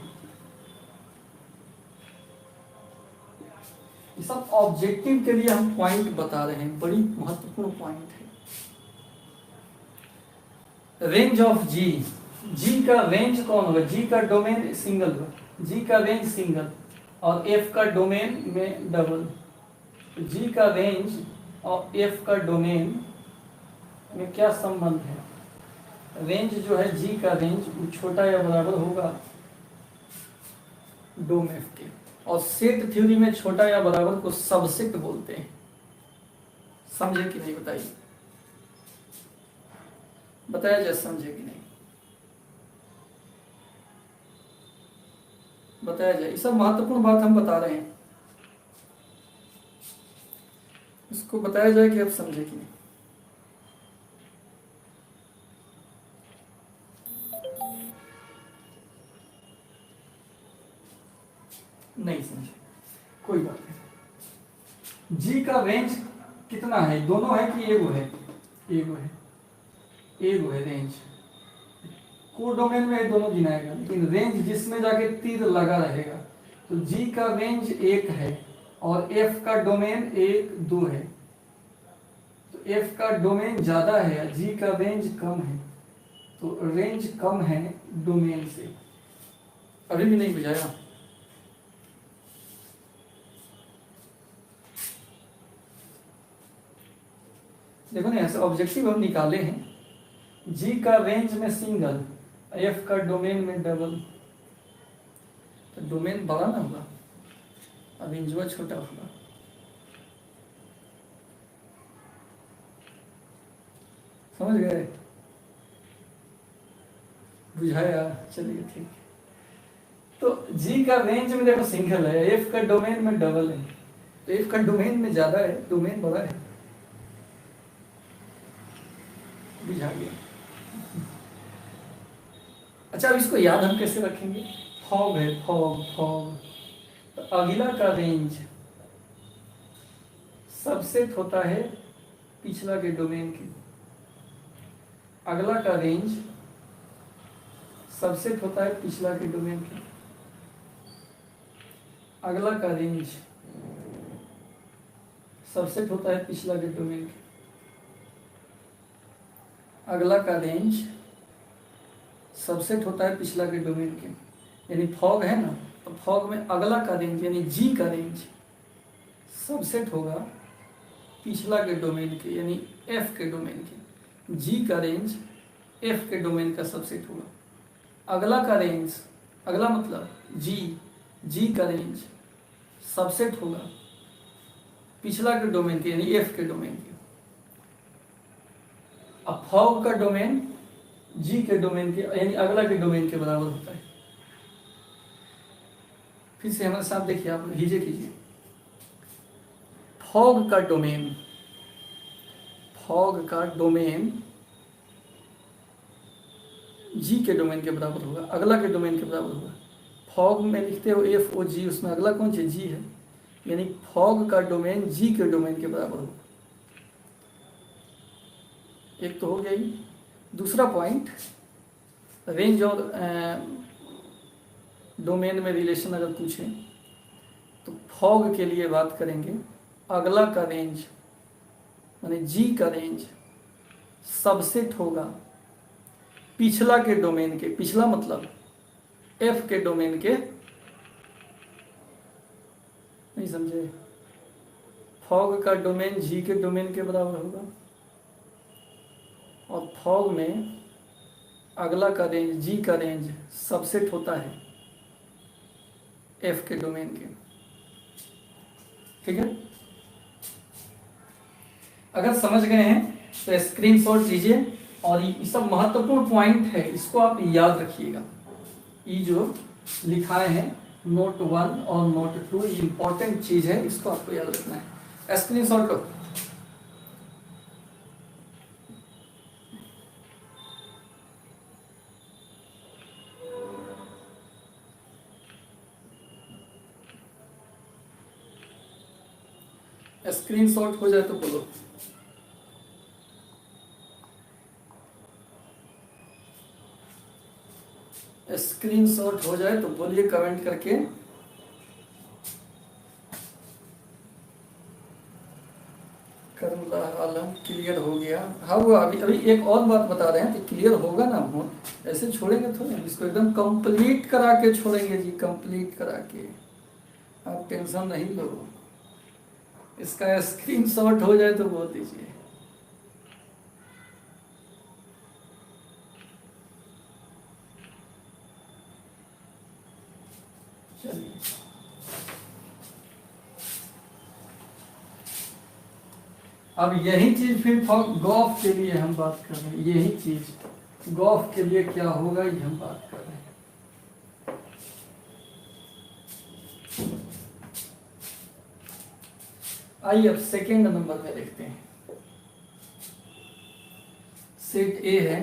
ये सब ऑब्जेक्टिव के लिए हम पॉइंट बता रहे हैं, बड़ी महत्वपूर्ण पॉइंट है। रेंज ऑफ जी, जी का रेंज कौन होगा? जी का डोमेन सिंगल होगा, जी का रेंज सिंगल, और एफ का डोमेन में डबल। जी का रेंज और एफ का डोमेन में क्या संबंध है? रेंज जो है जी का रेंज वो छोटा या बराबर होगा डोम एफ के। और सेट थ्योरी में छोटा या बराबर को सबसेट बोलते हैं। समझे कि नहीं बताइए? बताया जाए, समझे कि नहीं बताया जाए? ये सब महत्वपूर्ण बात हम बता रहे हैं, इसको बताया जाए कि आप समझे कि नहीं। नहीं समझे, कोई बात नहीं। जी का रेंज कितना है? दोनों है कि एगो है? एगो है, एगो है रेंज। को डोमेन में दोनों गिनाएगा, लेकिन रेंज जिसमें जाके तीर लगा रहेगा। तो जी का रेंज एक है और एफ का डोमेन एक दो है। तो एफ का डोमेन ज्यादा है, जी का रेंज कम है, तो रेंज कम है डोमेन से। अभी भी नहीं बुझाया? देखो ना, ऐसे ऑब्जेक्टिव हम निकाले हैं। जी का रेंज में सिंगल, एफ का डोमेन में डबल, तो डोमेन बड़ा ना होगा, अब रेंजवा छोटा होगा। समझ गए? बुझाया? चलिए ठीक है। तो जी का रेंज में देखो सिंगल है, एफ का डोमेन में डबल है, तो एफ का डोमेन में ज्यादा है, डोमेन बड़ा है। बुझा गया? अच्छा, अब इसको याद हम कैसे रखेंगे? फॉग है, फॉग फॉग, तो अगला का रेंज सबसेट होता है पिछला के डोमेन के। अगला का रेंज सबसेट होता है पिछला के डोमेन के। अगला का रेंज सबसेट होता है पिछला के डोमेन के। अगला का रेंज सबसेट होता है पिछला के डोमेन के, यानी फॉग है ना, तो फॉग में अगला का रेंज यानी जी का रेंज सबसेट होगा पिछला के डोमेन के, यानी एफ के डोमेन के। जी का रेंज एफ के डोमेन का सबसेट होगा। अगला का रेंज, अगला मतलब जी का रेंज सबसेट होगा पिछला के डोमेन के, यानी एफ के डोमेन के। अब फॉग का डोमेन जी के डोमेन के यानी अगला के डोमेन के बराबर होता है। फिर से हमारे साथ देखिए, आप लीजिए कीजिए। फॉग का डोमेन जी के डोमेन के बराबर होगा, अगला के डोमेन के बराबर होगा। फॉग में लिखते हो एफ ओ जी, उसमें अगला कौन सी जी है, यानी फॉग का डोमेन जी के डोमेन के बराबर होगा। एक तो हो गया ही। दूसरा पॉइंट, रेंज और डोमेन में रिलेशन अगर पूछें तो फॉग के लिए बात करेंगे, अगला का रेंज यानी जी का रेंज सबसेट होगा पिछला के डोमेन के, पिछला मतलब एफ के डोमेन के, नहीं समझे? फॉग का डोमेन जी के डोमेन के बराबर होगा और फॉग में अगला का रेंज जी का रेंज सबसेट होता है एफ के डोमेन के। ठीक है, अगर समझ गए हैं तो स्क्रीनशॉट लीजिए और ये सब महत्वपूर्ण पॉइंट है, इसको आप याद रखिएगा। ये जो लिखाए हैं नोट 1 और नोट 2, ये इंपॉर्टेंट चीज है, इसको आपको याद रखना है। स्क्रीनशॉट लो। स्क्रीनशॉट हो जाए तो बोलो। स्क्रीनशॉट हो जाए तो बोलिए कमेंट करके। करमला आलम क्लियर हो गया। हाँ, वो अभी एक और बात बता रहे हैं कि क्लियर होगा ना, हम ऐसे छोड़ेंगे थोड़े, इसको एकदम कंप्लीट करा के छोड़ेंगे जी, कंप्लीट करा के। आप टेंशन नहीं लो, इसका स्क्रीनशॉट हो जाए तो बोल दीजिए। चलिए, अब यही चीज फिर गॉफ के लिए हम बात कर रहे हैं। यही चीज गॉफ के लिए क्या होगा ये हम बात कर रहे हैं। आइए अब सेकेंड नंबर में देखते हैं। सेट ए है,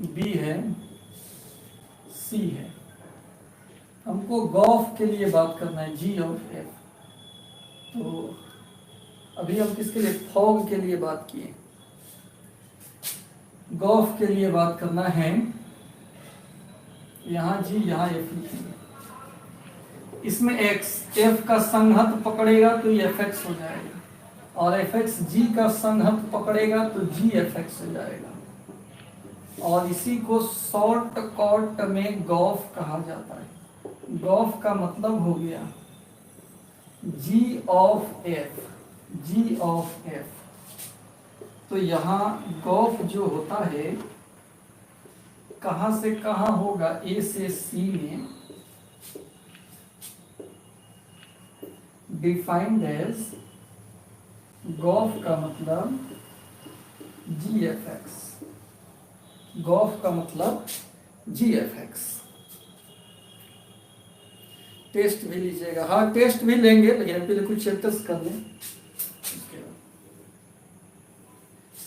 बी है, सी है। हमको गॉफ के लिए बात करना है, जी और एफ। तो अभी हम किसके लिए, फॉग के लिए बात किए। गॉफ के लिए बात करना है, यहाँ जी यहाँ एफ लिखेंगे। इसमें एक्स एफ का संघत पकड़ेगा तो ये एफ एक्स हो जाएगा, और एफ एक्स जी का संघत पकड़ेगा तो जी एफ एक्स हो जाएगा। और इसी को शॉर्ट कट में गॉफ कहा जाता है। गॉफ का मतलब हो गया g of f, g of f. तो यहाँ गॉफ जो होता है कहाँ से कहाँ होगा, ए से सी में डिफाइंड एज, गॉफ का मतलब जी एफ एक्स, गॉफ का मतलब जी एफ एक्स। टेस्ट भी लीजिएगा, हाँ टेस्ट भी लेंगे, लेकिन पहले कुछ चैप्टर्स कर लें, उसके बाद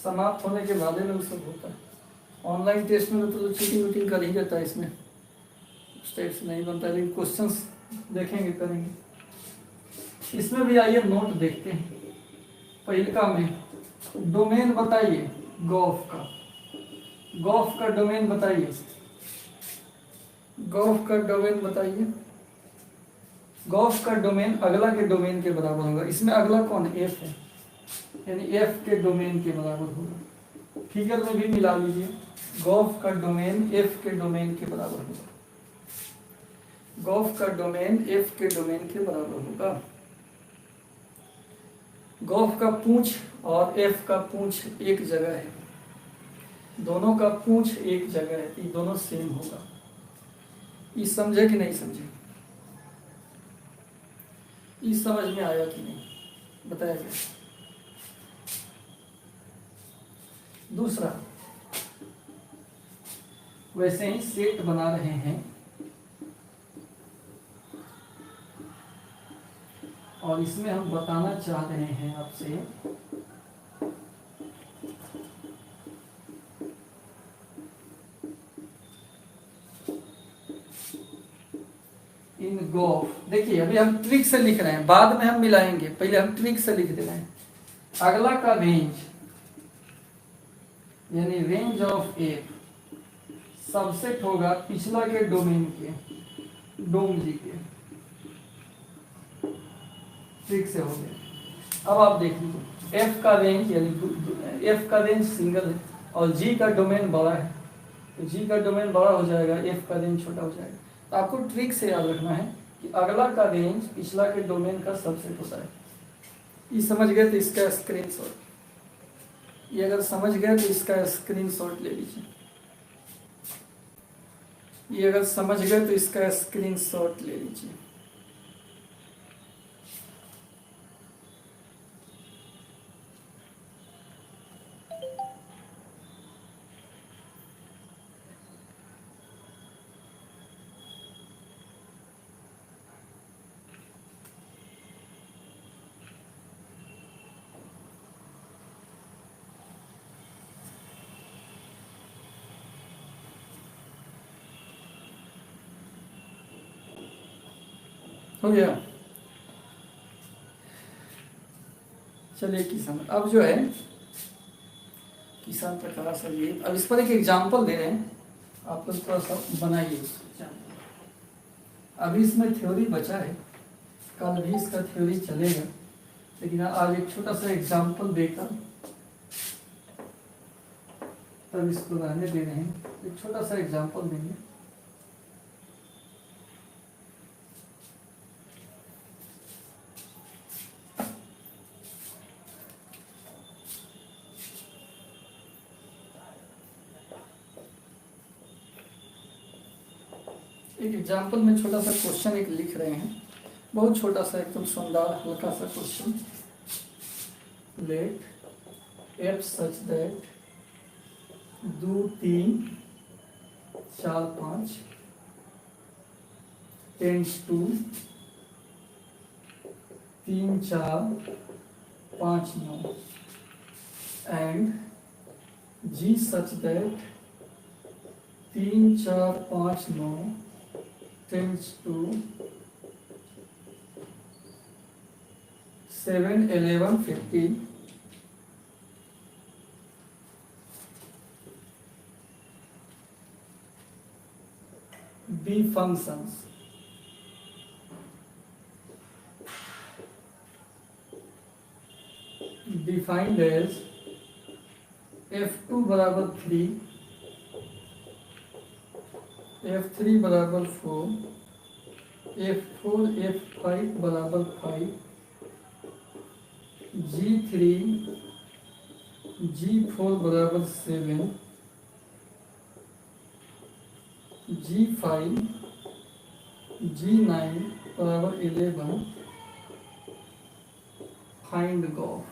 समाप्त होने के बाद में सब होता है। ऑनलाइन टेस्ट में तो चीटिंग वीटिंग कर ही देता है, इसमें उस टाइप से नहीं बनता है, लेकिन क्वेश्चंस देखेंगे करेंगे। इसमें भी आइए नोट देखते हैं। पहिलका में डोमेन बताइए गॉफ का, गॉफ का डोमेन बताइए, गॉफ का डोमेन बताइए। गोल्फ का डोमेन अगला के डोमेन के बराबर होगा। इसमें अगला कौन है? एफ है, यानी एफ के डोमेन के बराबर होगा। फिगर में भी मिला लीजिए, गोल्फ का डोमेन एफ के डोमेन के बराबर होगा। गोल्फ का डोमेन एफ के डोमेन के बराबर होगा। गोल्फ का पूंछ और एफ का पूंछ एक जगह है, दोनों का पूंछ एक जगह है, ये दोनों सेम होगा। ये समझे कि नहीं समझे? ये समझ में आया कि नहीं बताया गया। दूसरा, वैसे ही सेट बना रहे हैं और इसमें हम बताना चाह रहे हैं आपसे इन गोल्फ। देखिए अभी हम ट्रिक से लिख रहे हैं, बाद में हम मिलाएंगे, पहले हम ट्रिक से लिख दे रहे हैं। अगला का रेंज यानी रेंज ऑफ एफ सबसेट होगा पिछला के डोमेन के, डोम जी के। ट्रिक से हो गया। अब आप देख लीजिए एफ का रेंज यानी एफ का रेंज सिंगल है और जी का डोमेन बड़ा है, तो जी का डोमेन बड़ा हो जाएगा, एफ का रेंज छोटा हो जाएगा। तो आपको ट्रिक से याद रखना है कि अगला का रेंज पिछला के डोमेन का सबसेट होता है। ये समझ गए तो इसका स्क्रीनशॉट, ये अगर समझ गए तो इसका स्क्रीनशॉट ले लीजिए। ये अगर समझ गए तो इसका स्क्रीनशॉट ले लीजिए। हो गया? चलिए किसान, अब जो है किसान प्रकाश है ये, अब इस पर एक एग्जाम्पल दे रहे हैं, आप लोग थोड़ा सा बनाइए एग्जाम्पल। अभी इसमें थ्योरी बचा है, कल भी इसका थ्योरी चलेगा, लेकिन आज एक छोटा सा एग्जाम्पल देकर तब इसको रहने दे रहे हैं। एक छोटा सा एग्जाम्पल देंगे। एक एग्जाम्पल में छोटा सा क्वेश्चन एक लिख रहे हैं, बहुत छोटा सा एकदम शानदार हल्का सा question. Let F such that 2 3 4 5 tends to 3 4 5 9 and G such that 3 4 5 9 tends to 7 11 15 B functions defined as f2 बराबर 3, f3 बराबर 4, f4 f5 बराबर 5, g3 g4 बराबर 7, g5 g9 बराबर 11, फाइंड गोल्फ।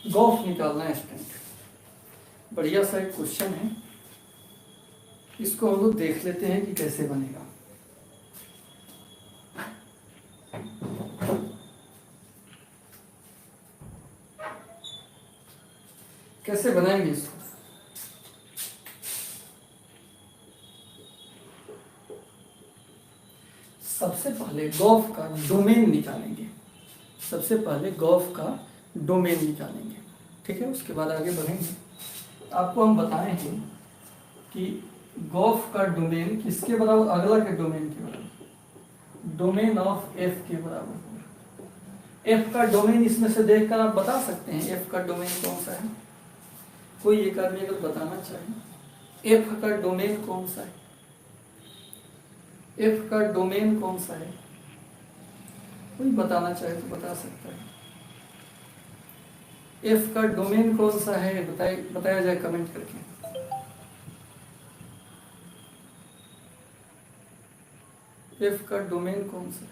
गोल्फ निकालना है स्टूडेंट, बढ़िया सा एक क्वेश्चन है, इसको हम लोग देख लेते हैं कि कैसे बनेगा। कैसे बनाएंगे इसको? सबसे पहले गोल्फ का डोमेन निकालेंगे, सबसे पहले गोल्फ का डोमेन निकालेंगे, ठीक है, उसके बाद आगे बढ़ेंगे। आपको हम बताए हैं कि गॉफ का डोमेन किसके बराबर, अगला के डोमेन के बराबर, डोमेन ऑफ एफ के बराबर। एफ का डोमेन इसमें से देखकर आप बता सकते हैं एफ का डोमेन कौन सा है। कोई एक आदमी अगर बताना चाहे एफ का डोमेन कौन सा है, एफ का डोमेन कौन सा है, कोई बताना चाहे तो बता सकता है। एफ का डोमेन कौन सा है बताया जाए कमेंट करके। एफ का डोमेन कौन सा है,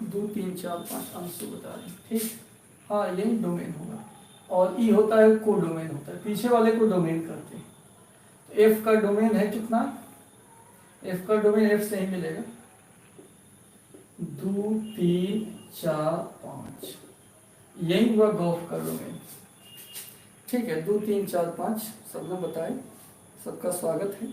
2 3 4 5 अंशु बता रहे हैं, ठीक। हाँ यही डोमेन होगा, और ई होता है को डोमेन होता है, पीछे वाले को डोमेन करते हैं। तो एफ का डोमेन है कितना, एफ का डोमेन एफ से ही मिलेगा, 2 3 4 5, यही हुआ गॉफ का डोमेन, ठीक है। 2 3 4 5 सबने बताए, सबका स्वागत है।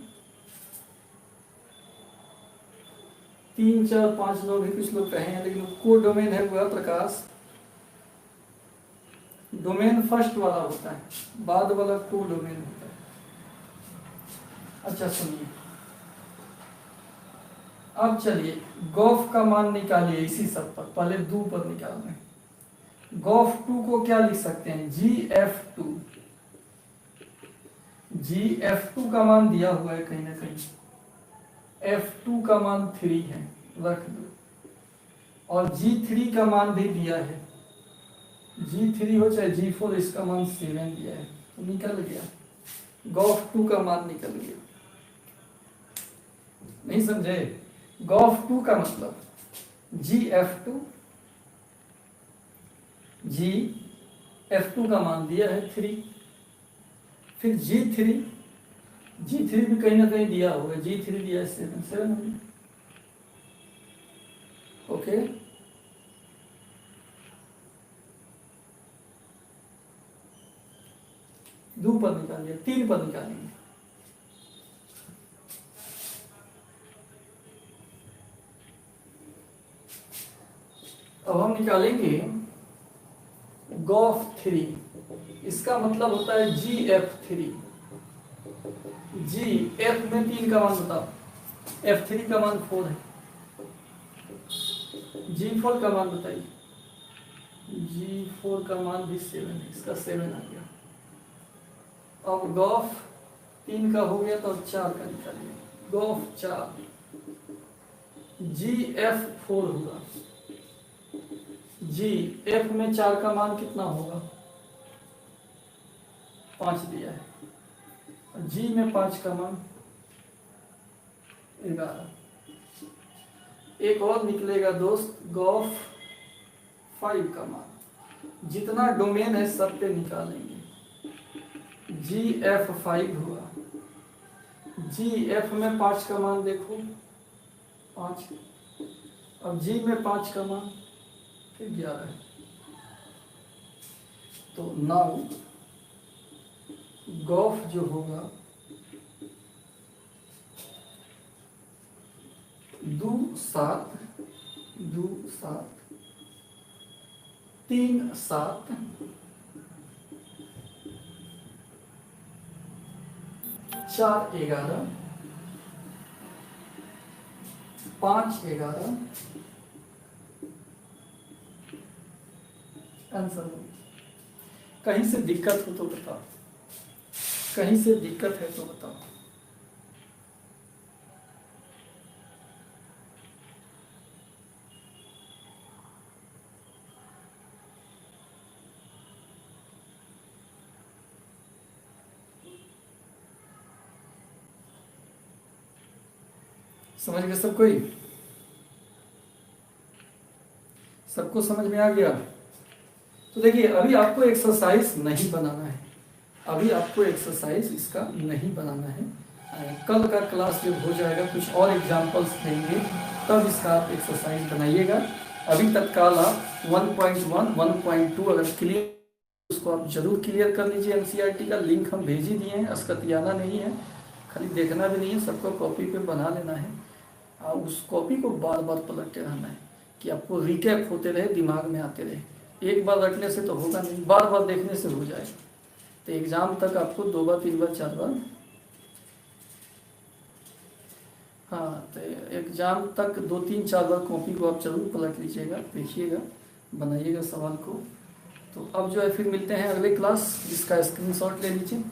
3 4 5 लोग भी कुछ लोग कहे हैं, लेकिन को डोमेन है वह प्रकाश, डोमेन फर्स्ट वाला होता है, बाद वाला को डोमेन होता है। अच्छा सुनिए, अब चलिए गॉफ का मान निकालिए इसी सब पर, पहले 2 पर निकाल रहे हैं। गॉफ 2 को क्या लिख सकते हैं, GF2, GF2 का मान दिया हुआ है कहीं ना कहीं, F2 का मान 3 है, रख दो, और G3 का मान भी दिया है, G3 हो चाहे G4, इसका मान 7 दिया है, तो निकल गया, गॉफ 2 का मान निकल गया। नहीं समझे, गॉफ 2 का मतलब GF2, GF2 का मान दिया है 3, फिर G3 भी कहीं ना कहीं दिया होगा, G3 दिया है 7 ओके। दो पद निकालिए, 3 पद निकालेंगे। अब हम निकालेंगे गॉफ 3, इसका मतलब होता है GF3, GF में 3 का मान बताओ, F3 का मान 4 है, G4 का मान बताइए, G4 का मान भी 7 है, इसका 7 आ गया। अब गॉफ 3 का हो गया तो अब 4 का निकालिए, गॉफ 4, GF4 होगा, GF में 4 का मान कितना होगा, 5 दिया है, G में 5 का मान 11। एक और निकलेगा दोस्त, गॉफ 5 का मान, जितना डोमेन है सब पे निकालेंगे, GF5 हुआ, GF में 5 का मान देखो 5, अब G में 5 का मान फिर 11 है, तो नाउ गॉफ जो होगा 2 7 2 7 3 7 4 11 5 11 आंसर। कहीं से दिक्कत हो तो बताओ, कहीं से दिक्कत है तो बताओ। समझ गए सब कोई, सबको समझ में आ गया? तो देखिए अभी आपको एक्सरसाइज नहीं बनाना है, अभी आपको एक्सरसाइज इसका नहीं बनाना है, कल का क्लास जब हो जाएगा कुछ और एग्जांपल्स देंगे तब इसका आप एक्सरसाइज बनाइएगा। अभी तत्काल आप 1.1 1.2 अगर क्लियर, उसको आप जरूर क्लियर कर लीजिए। एनसीईआरटी का लिंक हम भेज ही दिए हैं, अस्कतियाना नहीं है, खाली देखना भी नहीं है, सबको कॉपी पे बना लेना है और उस कॉपी को बार बार पलटते रहना है कि आपको रिकैप होते रहे, दिमाग में आते रहे। एक बार रटने से तो होगा नहीं, बार बार देखने से हो जाए। तो एग्ज़ाम तक आपको 2 बार 3 बार 4 बार, हाँ, तो एग्ज़ाम तक 2 3 4 बार कॉपी को आप जरूर पलट लीजिएगा, देखिएगा, बनाइएगा सवाल को। तो अब जो है फिर मिलते हैं अगले क्लास, जिसका स्क्रीनशॉट ले लीजिए।